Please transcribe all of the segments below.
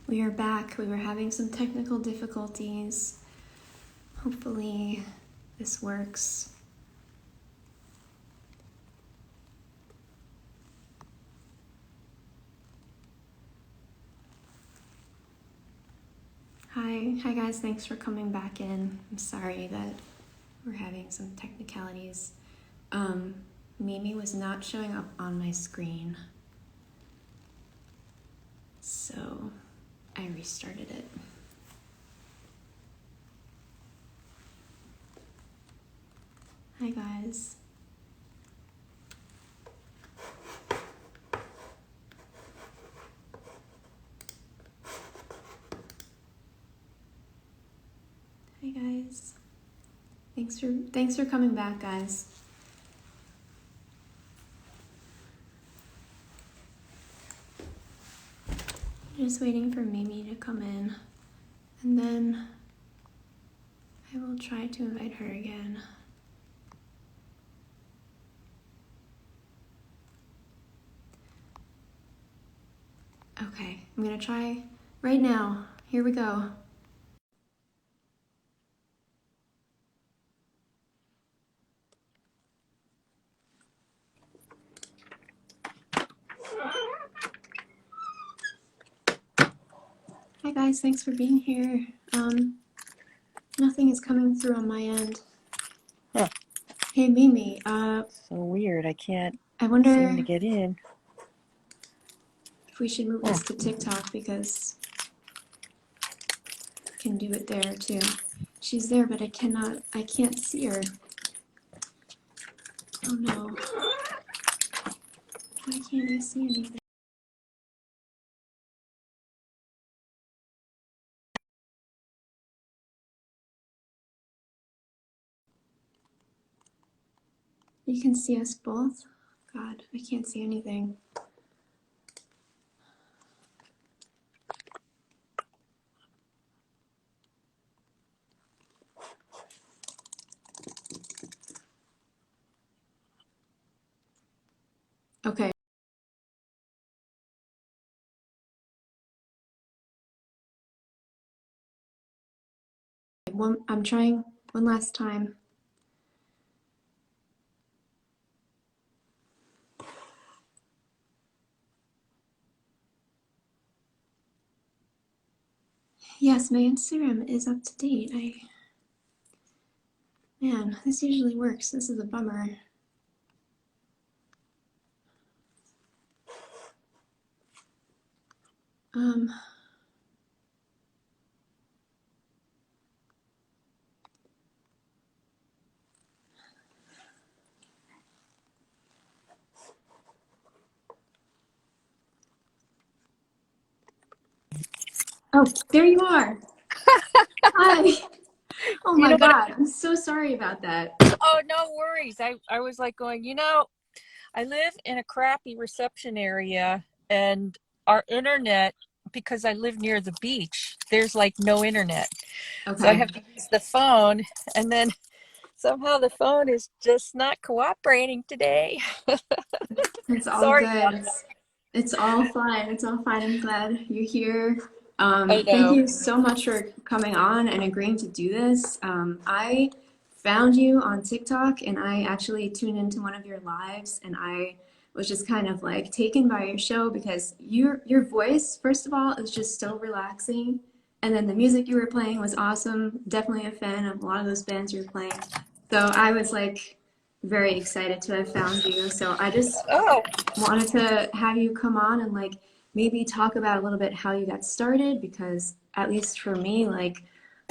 We are back. We were having some technical difficulties. Hopefully this works. Hi guys, thanks for coming back in. I'm sorry that we're having some technicalities. Mimi was not showing up on my screen, so I restarted it. Hi guys. Hi guys. Thanks for coming back, guys. Just waiting for Mimi to come in, and then I will try to invite her again. Okay, I'm gonna try right now. Here we go. Hi guys, thanks for being here. Nothing is coming through on my end. Huh. Hey Mimi, So weird, I can't I wonder seem to get in. if we should move this to TikTok because I can do it there too. She's there, but I can't see her. Oh no. Why can't I see anything? You can see us both? God, I can't see anything. Okay. I'm trying one last time. Yes, my Instagram is up to date. Man, this usually works. This is a bummer. Oh, there you are. Hi. Oh my God, I'm so sorry about that. Oh, no worries. I was like going, I live in a crappy reception area and our internet, because I live near the beach, there's like no internet. Okay. So I have to use the phone, and then somehow the phone is just not cooperating today. It's all Sorry. good. It's all fine. It's all fine. I'm glad you're here. I Thank know. you so much for coming on and agreeing to do this. I found you on TikTok and I actually tuned into one of your lives and I was just kind of like taken by your show because your voice, first of all, is just so relaxing. And then the music you were playing was awesome. Definitely a fan of a lot of those bands you were playing. So I was like very excited to have found you. So I just wanted to have you come on and like maybe talk about a little bit how you got started because at least for me, like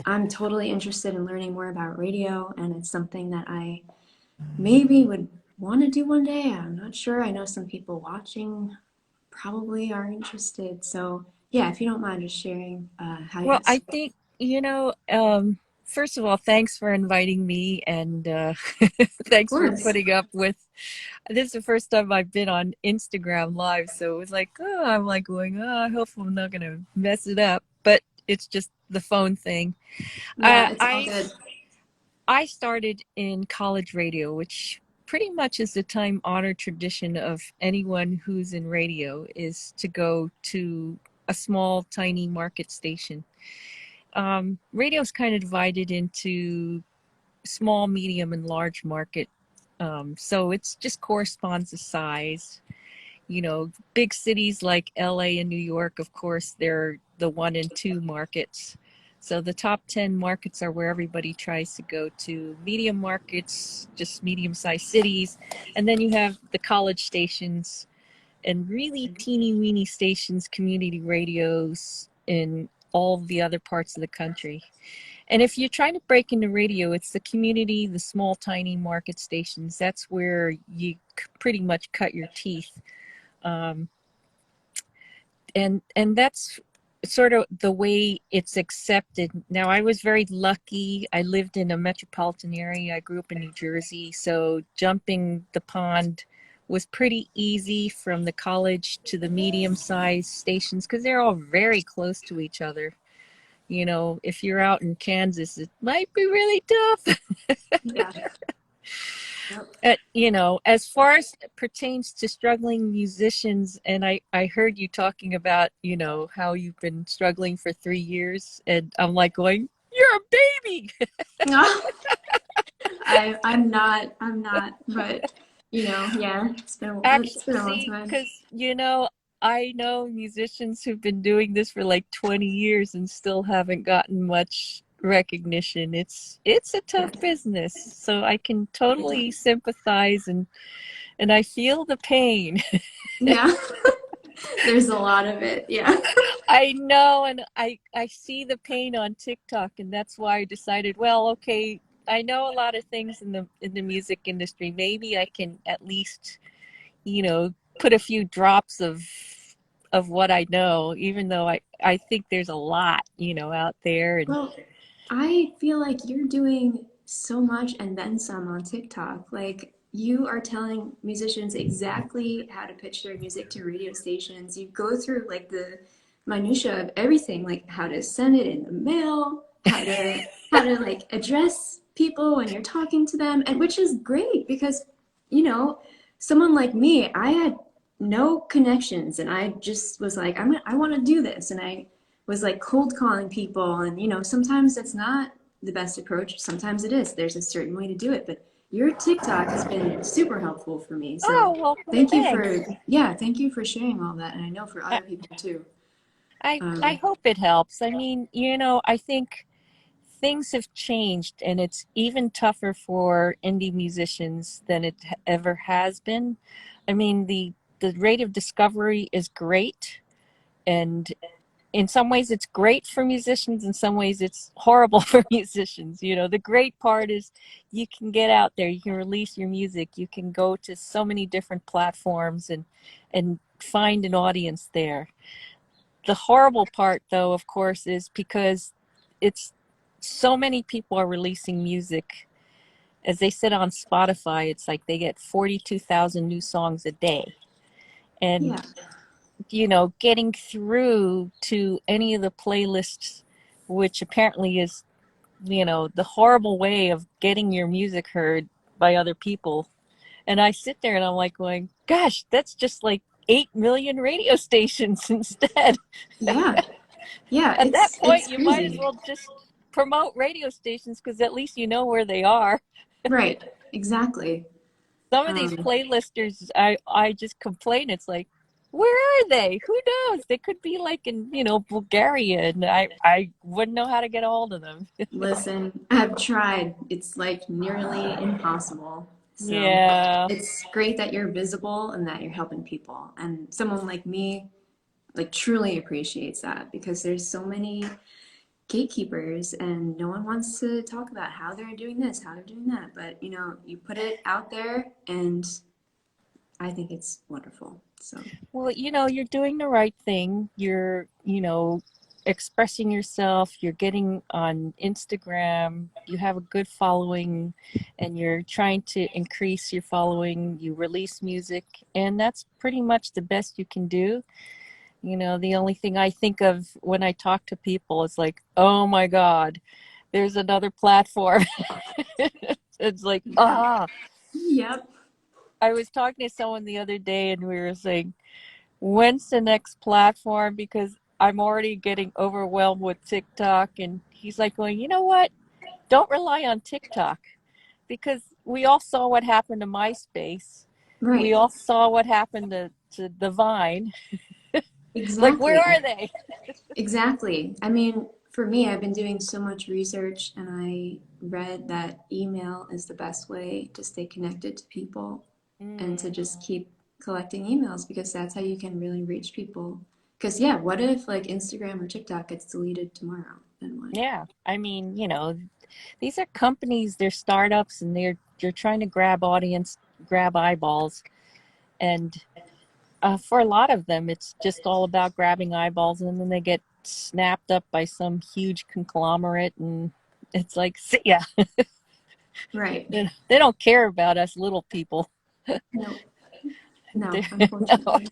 I'm totally interested in learning more about radio and it's something that I maybe would want to do one day. I'm not sure. I know some people watching probably are interested. So yeah, if you don't mind just sharing how you Well, got I started. think, first of all, thanks for inviting me, and Of thanks for course. putting up with. This is the first time I've been on Instagram Live, so it was like, I'm like going, I hope I'm not gonna mess it up, but it's just the phone thing. Yeah, it's all I good. I started in college radio, which pretty much is the time honored tradition of anyone who's in radio is to go to a small, tiny market station. Radio is kind of divided into small, medium, and large market. So it's just corresponds to size. Big cities like LA and New York, of course, they're the 1 and 2 markets. So the top 10 markets are where everybody tries to go to. Medium markets, just medium sized cities. And then you have the college stations and really teeny weeny stations, community radios in all the other parts of the country. And if you're trying to break into radio, it's the community, the small, tiny market stations. That's where you pretty much cut your teeth. Um, and that's sort of the way it's accepted. Now, I was very lucky. I lived in a metropolitan area. I grew up in New Jersey, so jumping the pond was pretty easy from the college to the medium-sized stations because they're all very close to each other. If you're out in Kansas, it might be really tough. Yeah. Yep. As far as pertains to struggling musicians, and I heard you talking about, how you've been struggling for 3 years, and I'm like going, you're a baby. I'm not, but yeah, it's Actually, been a long see, time. because, I know musicians who've been doing this for like 20 years and still haven't gotten much recognition. It's a Yeah. tough business, so I can Yeah. totally sympathize and I feel the pain. Yeah. There's a lot of it. Yeah. I know, and I see the pain on TikTok, and that's why I decided, well, okay, I know a lot of things in the music industry. Maybe I can at least, put a few drops of what I know, even though I think there's a lot, out there. And Well, I feel like you're doing so much and then some on TikTok. Like you are telling musicians exactly how to pitch their music to radio stations. You go through like the minutia of everything, like how to send it in the mail, how to like address people when you're talking to them, and which is great because you know, someone like me, I had no connections and I just was like, I want to do this and I was like cold calling people and sometimes that's not the best approach, sometimes it is, there's a certain way to do it, but your TikTok has been super helpful for me, so oh, well, thank you thanks. for, yeah, thank you for sharing all that, and I know for I other people too. I um hope it helps. I mean, I think things have changed and it's even tougher for indie musicians than it ever has been. I mean, the rate of discovery is great, and in some ways it's great for musicians, in some ways it's horrible for musicians. The great part is you can get out there, you can release your music, you can go to so many different platforms and find an audience there. The horrible part, though, of course, is because it's so many people are releasing music. As they said on Spotify, it's like they get 42,000 new songs a day. And, yeah, getting through to any of the playlists, which apparently is, the horrible way of getting your music heard by other people. And I sit there and I'm like going, gosh, that's just like 8 million radio stations instead. yeah, yeah, At that point, it's you might as crazy. well just promote radio stations because at least you know where they are. Right, exactly. Some of these um playlisters, I just complain. It's like, where are they? Who knows? They could be like in, Bulgaria, and I wouldn't know how to get a hold of them. Listen, I've tried. It's like nearly impossible. So Yeah. it's great that you're visible and that you're helping people. And someone like me, like, truly appreciates that because there's so many gatekeepers and no one wants to talk about how they're doing this, how they're doing that. But you put it out there and I think it's wonderful. So Well, you're doing the right thing. You're, expressing yourself. You're getting on Instagram. You have a good following, and you're trying to increase your following. You release music, and that's pretty much the best you can do. The only thing I think of when I talk to people is like, oh my God, there's another platform. It's like, yeah. ah. Yep. I was talking to someone the other day, and we were saying, when's the next platform? Because I'm already getting overwhelmed with TikTok. And he's like going, you know what? Don't rely on TikTok because we all saw what happened to MySpace. We Right. all saw what happened to the Vine. Like, where Exactly. are they? Exactly. I mean, for me, I've been doing so much research and I read that email is the best way to stay connected to people and to Mm, just keep collecting emails because that's how you can really reach people. Because, yeah, what if like Instagram or TikTok gets deleted tomorrow? Then what? yeah. I mean, these are companies, they're startups, and they're trying to grab audience, grab eyeballs. And for a lot of them, it's just all about grabbing eyeballs, and then they get snapped up by some huge conglomerate, and it's like, see ya. Right. They don't care about us little people. No, no, No. unfortunately.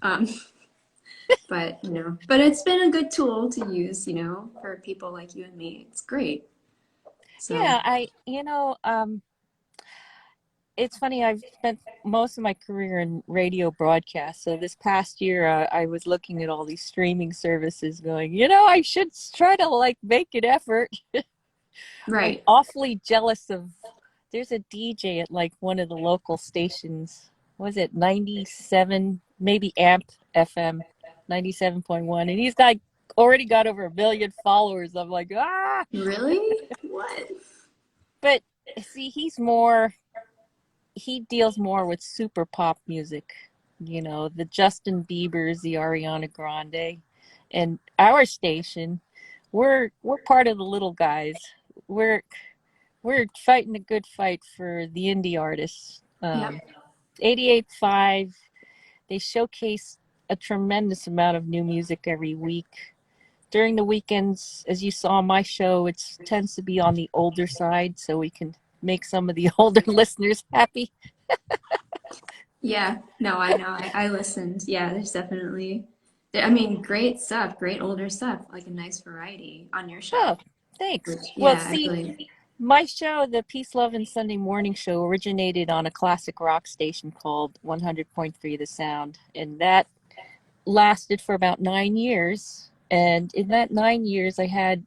Um, but, but it's been a good tool to use, for people like you and me. It's great. So, Yeah, it's funny. I've spent most of my career in radio broadcast. So this past year, I was looking at all these streaming services, going, I should try to like make an effort. I'm right. awfully jealous of. There's a DJ at like one of the local stations. Was it 97, maybe AMP FM, 97.1, and he's got already got over 1 million followers. I'm like, ah. Really? What? But see, he deals more with super pop music, the Justin Biebers, the Ariana Grande, and our station, we're part of the little guys. We're we're fighting a good fight for the indie artists. Yep. 88.5, they showcase a tremendous amount of new music every week. During the weekends, as you saw on my show, it tends to be on the older side, so we can make some of the older listeners happy. Yeah. No, I know. I listened. Yeah, there's definitely, I mean, great stuff, great older stuff, like a nice variety on your show. Oh, thanks. Which, Well, yeah, I see, really, my show, the Peace, Love, and Sunday Morning Show, originated on a classic rock station called 100.3 The Sound, and that lasted for about 9 years. And in that 9 years, I had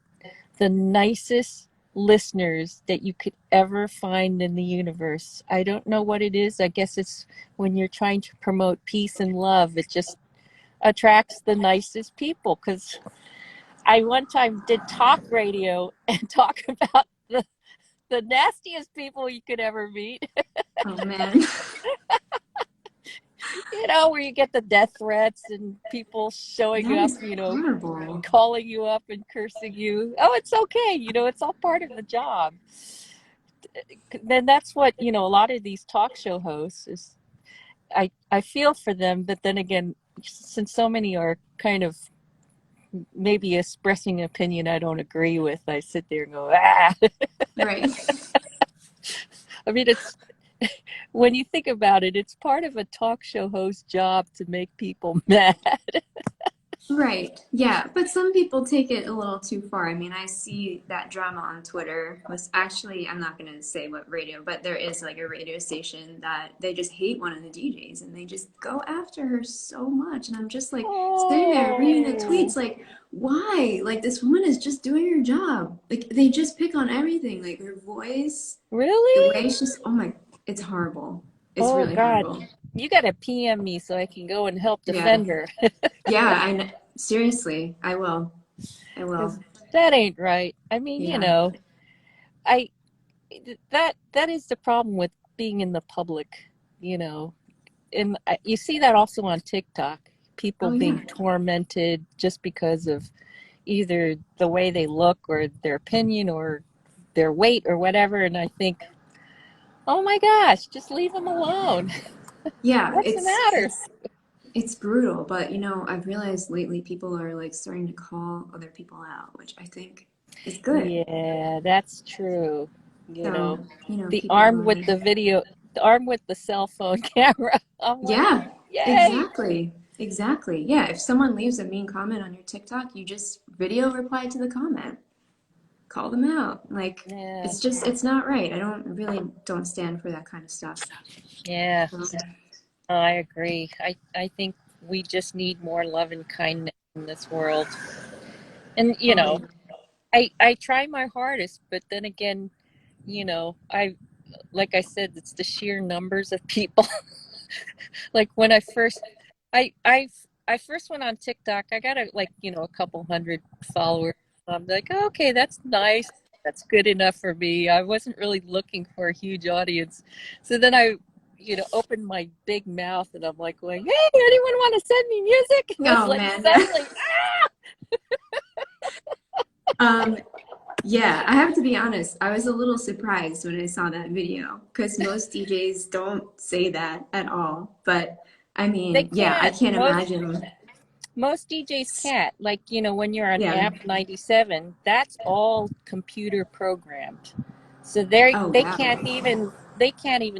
the nicest listeners that you could ever find in the universe. I don't know what it is. I guess it's when you're trying to promote peace and love, it just attracts the nicest people. Because I one time did talk radio and talk about the nastiest people you could ever meet. oh man, Where you get the death threats and people showing that up, is horrible. calling you up and cursing you. Oh, it's okay. It's all part of the job. Then that's what, a lot of these talk show hosts is. I feel for them, but then again, since so many are kind of maybe expressing an opinion I don't agree with, I sit there and go, ah. Right. I mean, it's when you think about it, it's part of a talk show host job to make people mad. Right. Yeah. But some people take it a little too far. I mean, I see that drama on Twitter was actually, I'm not going to say what radio, but there is like a radio station that they just hate one of the DJs and they just go after her so much. And I'm just like sitting there reading the Oh, tweets, like, why? Like, this woman is just doing her job. Like, they just pick on everything, like her voice, the really? way she's, oh my, it's horrible. It's Oh really God, horrible. you got to PM me so I can go and help Yeah. defend her Yeah. Seriously, I will. I because will. that ain't right. I mean, Yeah. I that is the problem with being in the public, you know. And you see that also on TikTok, people Oh, being yeah. tormented just because of either the way they look or their opinion or their weight or whatever. And I think, oh my gosh, just leave them alone. Yeah, What's the matter? it's brutal, but I've realized lately people are like starting to call other people out, which I think is good. Yeah, that's true. You So, know, the people armed are, with the video, the armed with the cell phone camera. I'm like, yeah, yay. exactly. Exactly. Yeah, if someone leaves a mean comment on your TikTok, you just video reply to the comment. Call them out. Like Yeah, it's not right. I don't stand for that kind of stuff. yeah, So, I agree. I think we just need more love and kindness. in this world. And Totally. I try my hardest, but then again, I like I said, it's the sheer numbers of people. Like when I I I first went on TikTok, I got a couple hundred followers. I'm like, "Oh, okay, that's nice. That's good enough for me." I wasn't really looking for a huge audience. So then I opened my big mouth and I'm like going, "Hey, anyone want to send me music?" And it's Oh like man. suddenly, Um, yeah, I have to be honest. I was a little surprised when I saw that video because most DJs don't say that at all. But I they mean, yeah, I can't. can't Most imagine. most DJs can't. Like, when you're on Yeah. AMP 97, that's all computer programmed. So Oh they wow. can't even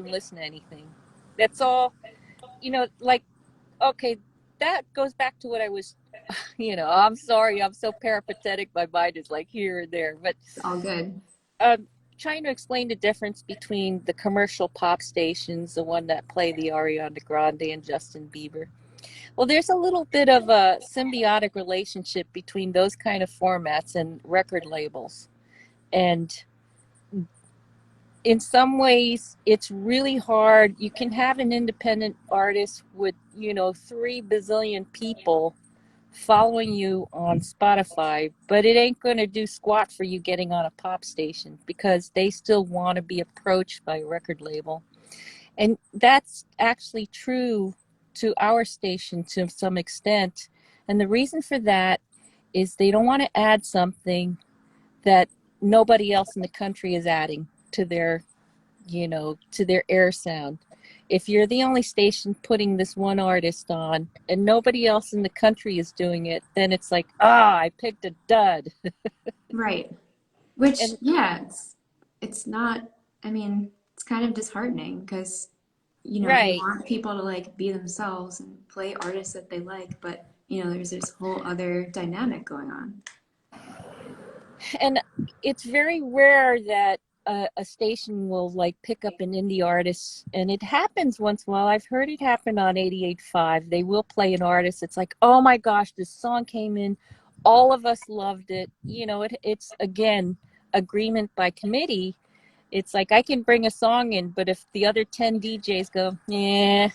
listen to anything. That's all, like, okay, that goes back to what I was, I'm sorry, I'm so peripatetic, my mind is like here and there, but It's all good. um trying to explain the difference between the commercial pop stations, the one that play the Ariana Grande and Justin Bieber. Well, there's a little bit of a symbiotic relationship between those kind of formats and record labels. And in some ways, it's really hard. You can have an independent artist with, 3 bazillion people following you on Spotify, but it ain't going to do squat for you getting on a pop station because they still want to be approached by a record label. And that's actually true to our station to some extent. And the reason for that is they don't want to add something that nobody else in the country is adding to their air sound. If you're the only station putting this one artist on and nobody else in the country is doing it, then it's like, I picked a dud. Right. Which, And yeah, it's not, I mean, it's kind of disheartening because, you right. want people to like be themselves and play artists that they like, but there's this whole other dynamic going on. And it's very rare that a station will like pick up an indie artist, and it happens once in a while. I've heard it happen on 88.5. They will play an artist. It's like, oh my gosh, this song came in. All of us loved it. It's again agreement by committee. It's like I can bring a song in, but if the other 10 DJs go, yeah,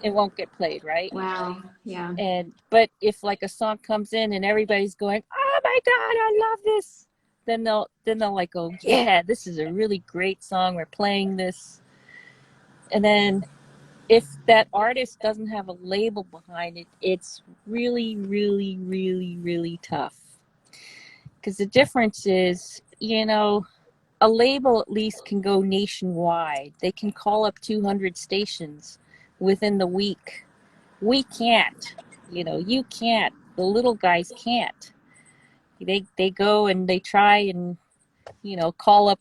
it won't get played, right? Wow. Yeah. And but if like a song comes in and everybody's going, "Oh my god, I love this," then they'll like go, "Yeah, this is a really great song. We're playing this." And then if that artist doesn't have a label behind it, it's really, really, really, really tough. Because the difference is, a label at least can go nationwide. They can call up 200 stations within the week. We can't. You can't. The little guys can't. They go and they try and call up.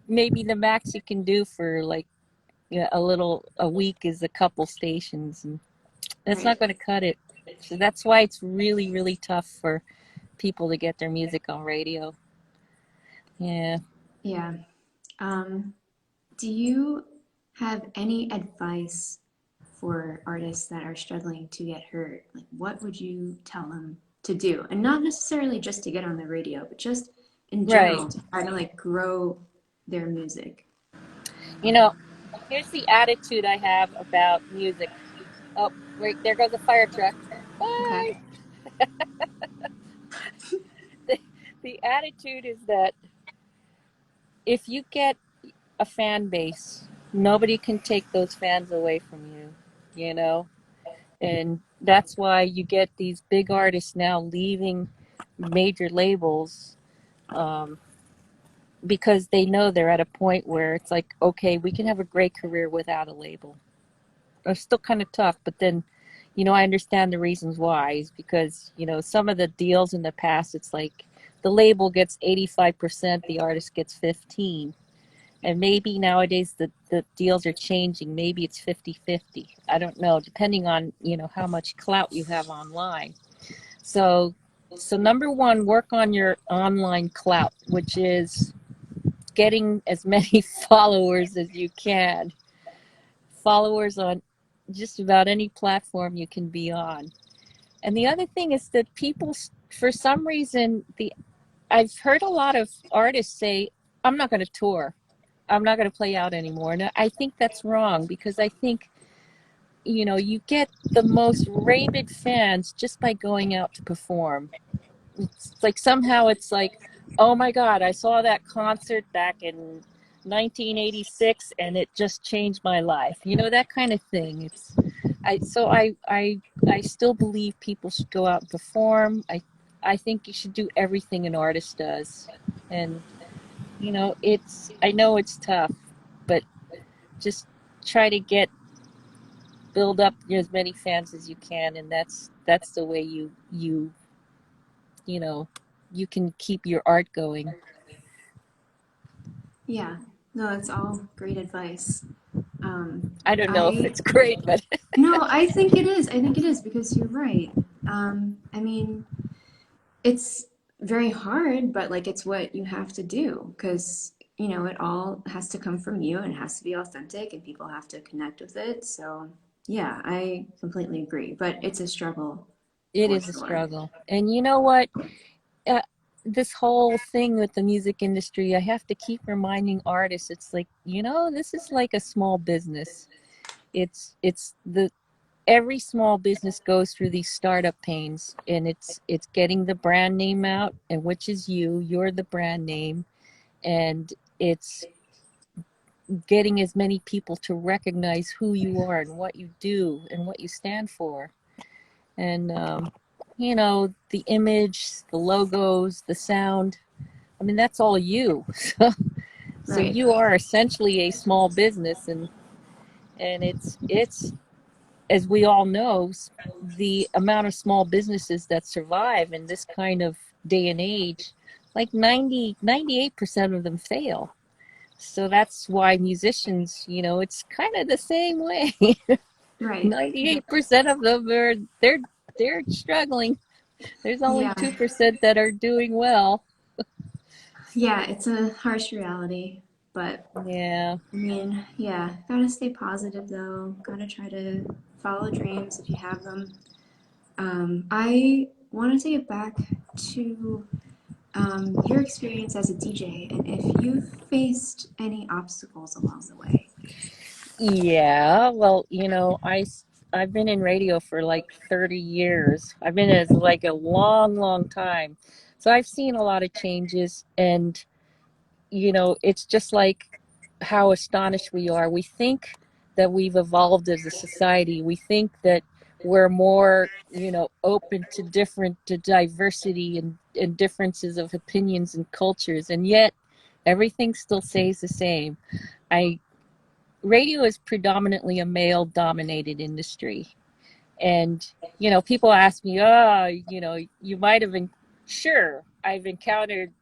Maybe the max you can do for like a week is a couple stations, and that's not Right. going to cut it. So that's why it's really, really tough for people to get their music on radio. Yeah. Yeah. Um, do you have any advice for artists that are struggling to get heard? Like, what would you tell them to do? And not necessarily just to get on the radio, but just in Right. general to try to like grow their music. You know, Here's the attitude I have about music. Oh, wait, there goes a fire truck. Okay. Bye. The, the attitude is that if you get a fan base, nobody can take those fans away from you, you know? And that's why you get these big artists now leaving major labels, um, because they know they're at a point where it's like, okay, we can have a great career without a label. It's still kind of tough, but then, I understand the reasons why. Is because, some of the deals in the past, it's like the label gets 85%, the artist gets 15. And maybe nowadays the deals are changing. Maybe it's 50-50. I don't know, depending on, how much clout you have online. So number one, work on your online clout, which is getting as many followers as you can. Followers on just about any platform you can be on. And the other thing is that people, for some reason, the I've heard a lot of artists say, "I'm not going to tour. I'm not going to play out anymore." And I think that's wrong because I think you get the most rabid fans just by going out to perform. It's like somehow it's like, oh my God, I saw that concert back in 1986 and it just changed my life. That kind of thing. I still believe people should go out and perform. I think you should do everything an artist does. And I know it's tough, but just try to build up as many fans as you can, and that's the way you know you can keep your art going. Yeah, no, that's all great advice. I don't know if I it's great, but No, I think it is. I think it is because you're right. I mean, it's very hard, but like it's what you have to do because, it all has to come from you and it has to be authentic and people have to connect with it. So, yeah, I completely agree, but it's a struggle it for is a sure. struggle. And you know what? Uh, this whole thing with the music industry, I have to keep reminding artists. It's like this is like a small business. It's the every small business goes through these startup pains, and it's getting the brand name out, and which is you're the brand name, and it's getting as many people to recognize who you are and what you do and what you stand for. And the image, the logos, the sound, I mean, that's all you. So Right, you are essentially a small business, and it's as we all know, the amount of small businesses that survive in this kind of day and age, like 98% of them fail. So that's why musicians, it's kind of the same way. right. Yep. 98% of them they're struggling. There's only Yeah, 2% that are doing well. yeah, it's a harsh reality, but Yeah. I mean, yeah, gotta stay positive though. Gotta try to follow dreams if you have them. I wanted to get back to your experience as a DJ and if you've faced any obstacles along the way. Yeah, well, I've been in radio for like 30 years. I've been as like a long, long time. So I've seen a lot of changes, and it's just like how astonished we are. We think that we've evolved as a society. We think that we're more, open to diversity and differences of opinions and cultures, and yet everything still stays the same. I Radio is predominantly a male dominated industry, and people ask me, oh, you might have been sure I've encountered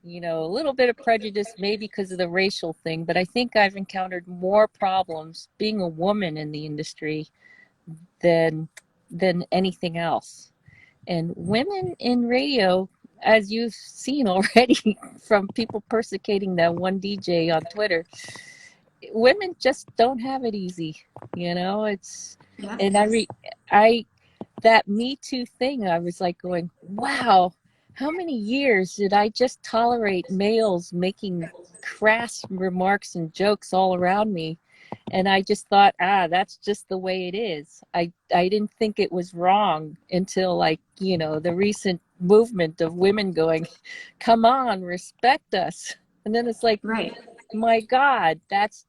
a little bit of prejudice, maybe because of the racial thing, but I think I've encountered more problems being a woman in the industry than anything else. And women in radio, as you've seen already from people persecuting that one DJ on Twitter, women just don't have it easy. It's Yep. and I that Me Too thing, I was like going, wow, how many years did I just tolerate males making crass remarks and jokes all around me? And I just thought, that's just the way it is. I didn't think it was wrong until, like, the recent movement of women going, come on, respect us. And then it's like, Right. my God, that's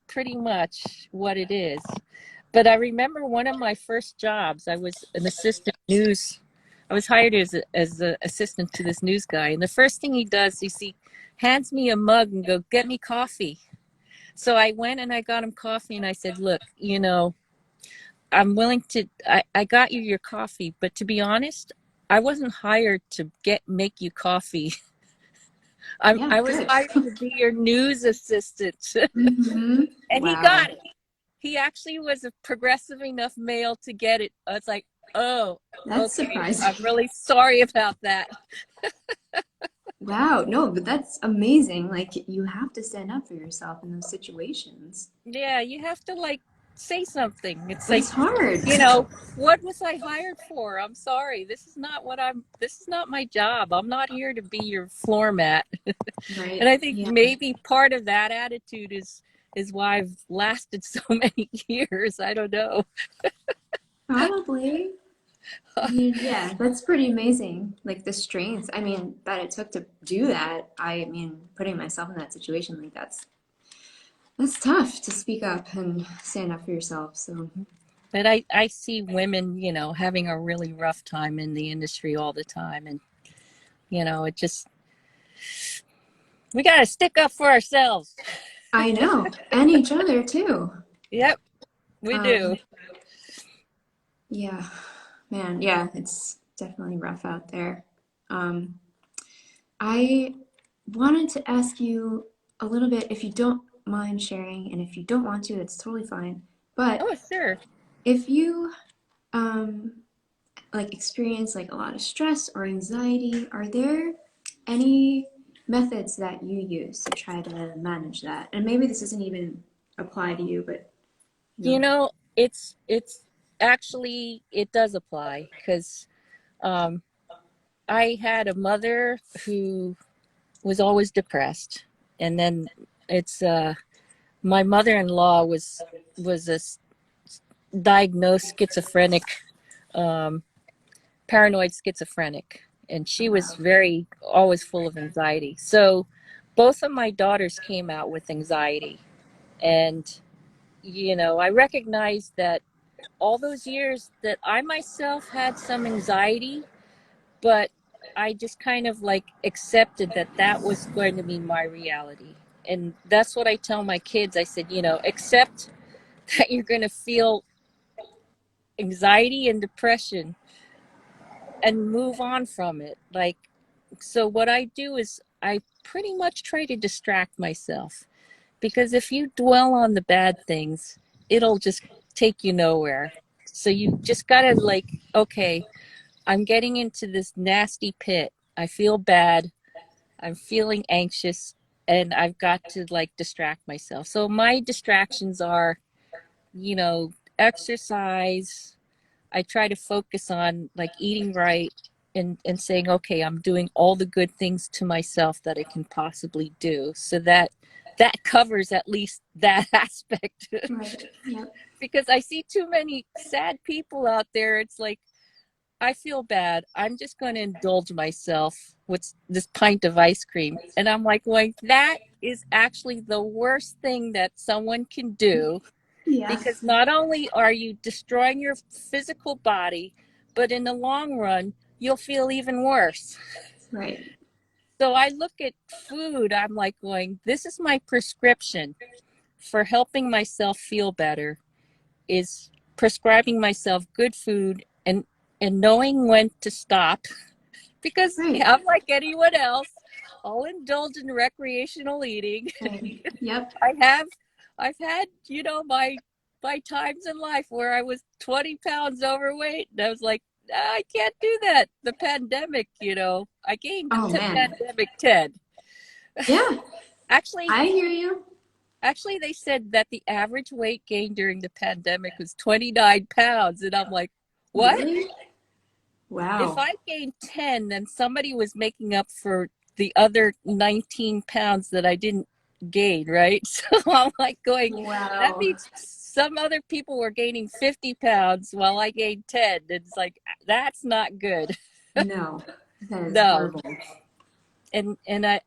pretty much what it is. But I remember one of my first jobs, I was an assistant news. I was hired as an assistant to this news guy, and the first thing he does is he hands me a mug and go, "Get me coffee." So I went and I got him coffee, and I said, "Look, I'm willing to. I got you your coffee, but to be honest, I wasn't hired to make you coffee. Yeah, I was good. hired to be your news assistant." Mm-hmm. And he Wow. got it. He actually was a progressive enough male to get it. It's like, oh, That's okay. surprising. I'm really sorry about that. Wow. No, but that's amazing. Like, you have to stand up for yourself in those situations. Yeah, you have to, like. say something. It's like, It's hard. you know, what was I hired for? I'm sorry. This is not my job. I'm not here to be your floor mat. And Right. I think Yeah. maybe part of that attitude is why I've lasted so many years. I don't know. Probably. I mean, yeah, that's pretty amazing. Like the strength, I mean, that it took to do that. I mean, putting myself in that situation, like that's tough to speak up and stand up for yourself. So But I see women, you know, having a really rough time in the industry all the time. And, you know, it just, we got to stick up for ourselves. I know, and each other too. Yep, we Um, do. yeah, man, yeah, it's definitely rough out there. Um, I wanted to ask you a little bit, if you don't mind sharing, and if you don't want to, it's totally fine. But Oh, sure. if you um, like experience like a lot of stress or anxiety, are there any methods that you use to try to manage that? And maybe this doesn't even apply to you, but you You know. know, it's actually, it does apply because um, I had a mother who was always depressed. And then it's, my mother-in-law was a diagnosed schizophrenic, um, paranoid schizophrenic, and she Oh was wow. very always full of anxiety. So both of my daughters came out with anxiety, and you know, I recognized that all those years that I myself had some anxiety, but I just kind of like accepted that that was going to be my reality. And that's what I tell my kids. I said, you know, accept that you're going to feel anxiety and depression and move on from it. Like, so what I do is I pretty much try to distract myself, because if you dwell on the bad things, it'll just take you nowhere. So you just got to like, okay, I'm getting into this nasty pit. I feel bad. I'm feeling anxious, and I've got to like distract myself. So my distractions are, you know, exercise. I try to focus on like eating right, and saying, okay, I'm doing all the good things to myself that I can possibly do. So that that covers at least that aspect. Right. Yep. Because I see too many sad people out there. It's like, I feel bad. I'm just going to indulge myself with this pint of ice cream. And I'm like, going, that is actually the worst thing that someone can do, Yeah. because not only are you destroying your physical body, but in the long run, you'll feel even worse. Right. So I look at food, I'm like going, this is my prescription for helping myself feel better, is prescribing myself good food, and knowing when to stop, because Right. I'm like anyone else. I'll indulge in recreational eating. Right. Yep. I have, I've had, you know, my times in life where I was 20 pounds overweight, and I was like, "Ah, I can't do that. The pandemic, you know, I gained Oh the man. pandemic 10. Yeah. Actually, I hear you. actually, they said that the average weight gain during the pandemic was 29 pounds, and I'm like, what? Really? If Wow. I gained 10, then somebody was making up for the other 19 pounds that I didn't gain, right? So I'm like going, that Wow. means some other people were gaining 50 pounds while I gained 10. It's like, that's not good. No. That is No. horrible. And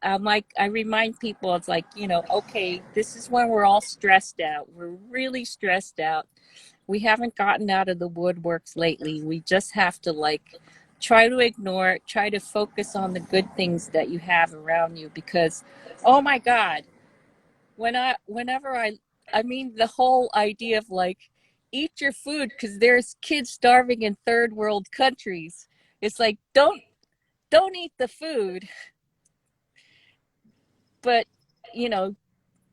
I'm like, I remind people, it's like, you know, okay, this is when we're all stressed out. We're really stressed out. We haven't gotten out of the woodworks lately. We just have to like try to ignore it, try to focus on the good things that you have around you, because oh my God, whenever I mean the whole idea of like eat your food because there's kids starving in third world countries. It's like don't eat the food, but you know,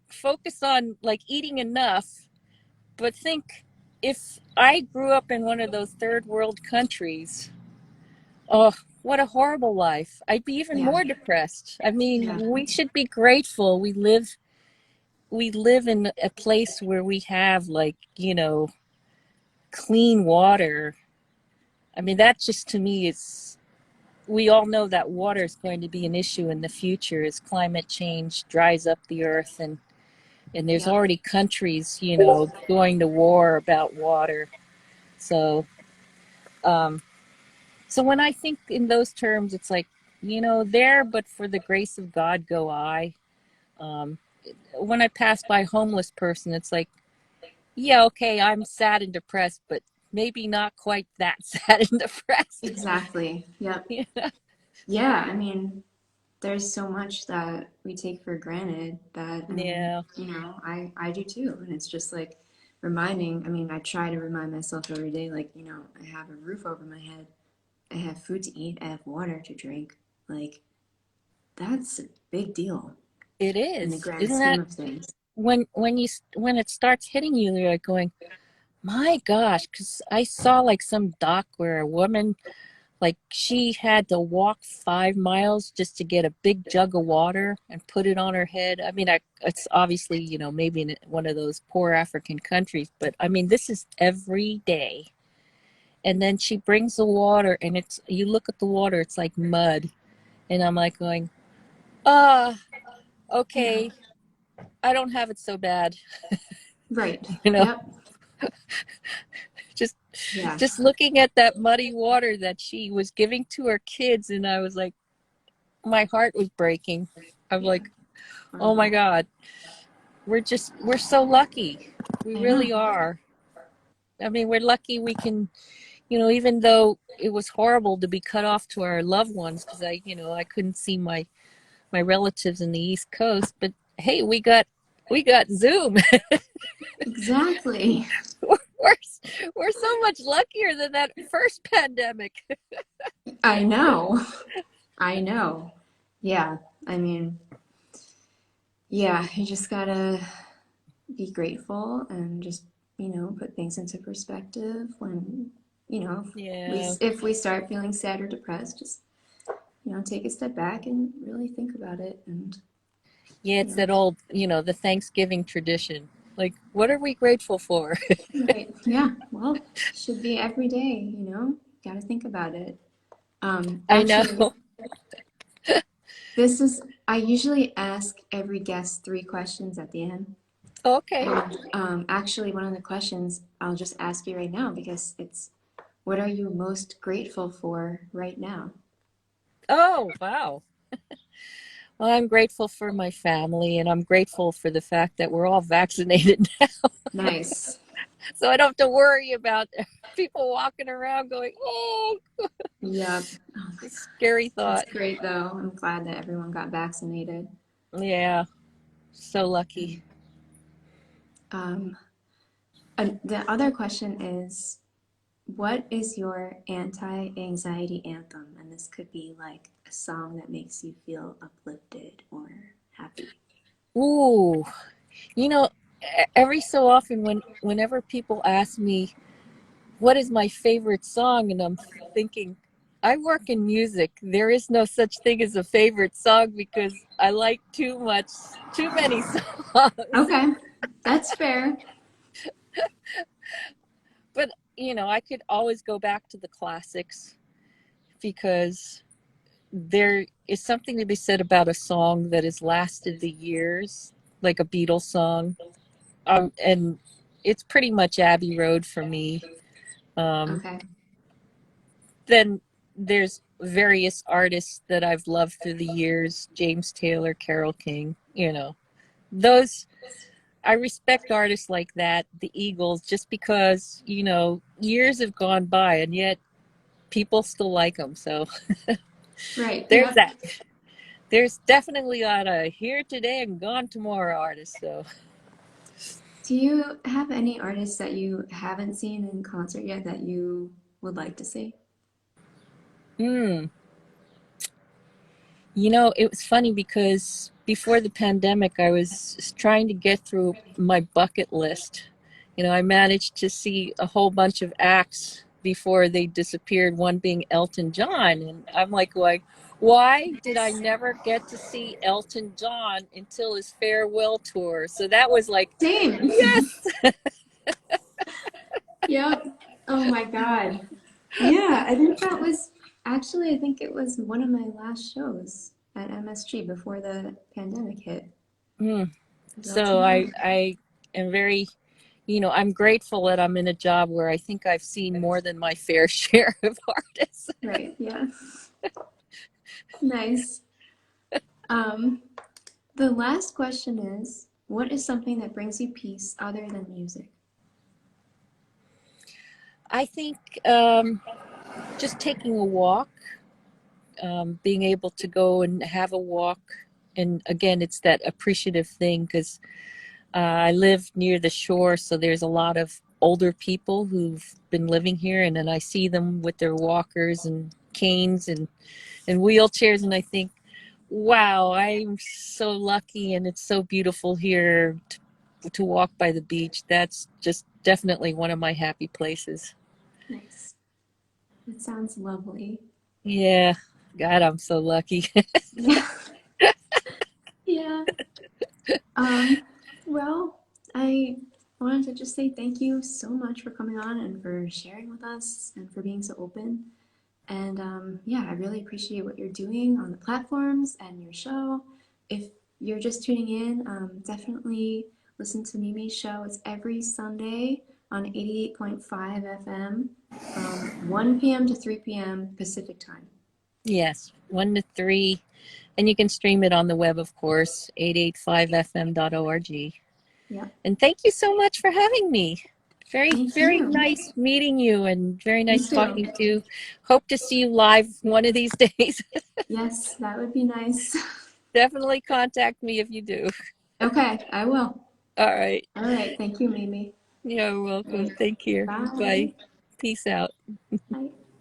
focus on like eating enough. But think, if I grew up in one of those third world countries, oh, what a horrible life. I'd be even Yeah. more depressed. I mean, Yeah. we should be grateful we live we live in a place where we have like, clean water. I mean, that just to me is, we all know that water is going to be an issue in the future as climate change dries up the earth, and there's Yep. already countries, going to war about water. So, um, so when I think in those terms, it's like, there, but for the grace of God go I. Um, when I pass by a homeless person, it's like, yeah, okay, I'm sad and depressed, but maybe not quite that sad and depressed. Exactly. Yep. Yeah. Yeah, I mean, there's so much that we take for granted that, I mean, Yeah, I do too. And it's just like reminding, I mean, I try to remind myself every day, like, I have a roof over my head, I have food to eat, I have water to drink. Like, that's a big deal it in the is. grand Isn't scheme that of things. when it starts hitting you, you're like going, my gosh, because I saw like some doc where a woman, like, she had to walk 5 miles just to get a big jug of water and put it on her head. I mean, it's obviously, maybe in one of those poor African countries, but I mean, this is every day. And then she brings the water, and you look at the water, it's like mud. And I'm like going, ah, Yeah. okay, I don't have it so bad, Right. you know. Yep. Just Yeah. just looking at that muddy water that she was giving to her kids, and I was like, my heart was breaking. I'm Yeah. like, oh my Horrible. God, we're so lucky. We I know. really are. I mean, we're lucky we can, even though it was horrible to be cut off to our loved ones, because I couldn't see my relatives in the East Coast, but hey, we got Zoom. Exactly. we're, we're so much luckier than that first pandemic. I know. I know. Yeah. I mean, yeah, you just gotta be grateful and just, put things into perspective when, Yeah. if we start feeling sad or depressed, just, take a step back and really think about it and, Yeah, you it's know, that old, the Thanksgiving tradition. Like, what are we grateful for? right. Yeah. Well, should be every day, gotta think about it. I know. Actually, I usually ask every guest 3 questions at the end. Okay. And actually, one of the questions I'll just ask you right now because it's what are you most grateful for right now? Oh, wow. Well, I'm grateful for my family, and I'm grateful for the fact that we're all vaccinated now. Nice. So I don't have to worry about people walking around going, oh, Yep. it's a scary That's thought. great, though. I'm glad that everyone got vaccinated. Yeah, so lucky. And, um, and the other question is, what is your anti-anxiety anthem? And this could be like a song that makes you feel uplifted or happy. Ooh, you know, every so often whenever people ask me what is my favorite song, and I'm thinking, I work in music. There is no such thing as a favorite song because I like too many songs. Okay, that's fair. But, I could always go back to the classics because there is something to be said about a song that has lasted the years, like a Beatles song. And it's pretty much Abbey Road for me. Um, Okay. then there's various artists that I've loved through the years, James Taylor, Carole King, those. I respect artists like that, the Eagles, just because, years have gone by and yet people still like them. So Right. there's Yep. that. There's definitely a lot of here today and gone tomorrow artists. So, Do you have any artists that you haven't seen in concert yet that you would like to see? hmm. It was funny because before the pandemic, I was trying to get through my bucket list. I managed to see a whole bunch of acts before they disappeared, one being Elton John. And I'm like, why did I never get to see Elton John until his farewell tour? So that was like, Same. yes. Yep. Oh my God. Yeah, I think that was actually, I think it was one of my last shows at MSG before the pandemic hit. Mm. Was So Elton John. I am very, I'm grateful that I'm in a job where I think I've seen more than my fair share of artists. Right. Yeah. Nice. Um, the last question is, what is something that brings you peace other than music? I think just taking a walk, being able to go and have a walk. And again, it's that appreciative thing because I live near the shore, so there's a lot of older people who've been living here, and then I see them with their walkers and canes and wheelchairs, and I think, wow, I'm so lucky, and it's so beautiful here to walk by the beach. That's just definitely one of my happy places. Nice. That sounds lovely. Yeah, God, I'm so lucky. Yeah. Yeah. Um, well, I wanted to just say thank you so much for coming on and for sharing with us and for being so open. And yeah, I really appreciate what you're doing on the platforms and your show. If you're just tuning in, definitely listen to Mimi's show. It's every Sunday on 88.5 FM from 1 p.m. to 3 p.m. Pacific time. Yes, 1 to 3. And you can stream it on the web, of course, 885fm.org. Yeah, And thank you so much for having me. Very, thank very you. nice meeting you and very You nice too. talking to you. Hope to see you live one of these days. Yes, that would be nice. Definitely contact me if you do. Okay, I will. All right. All right, thank you, Mimi. You're All right, welcome. Take care. bye. Bye. Peace out. Bye.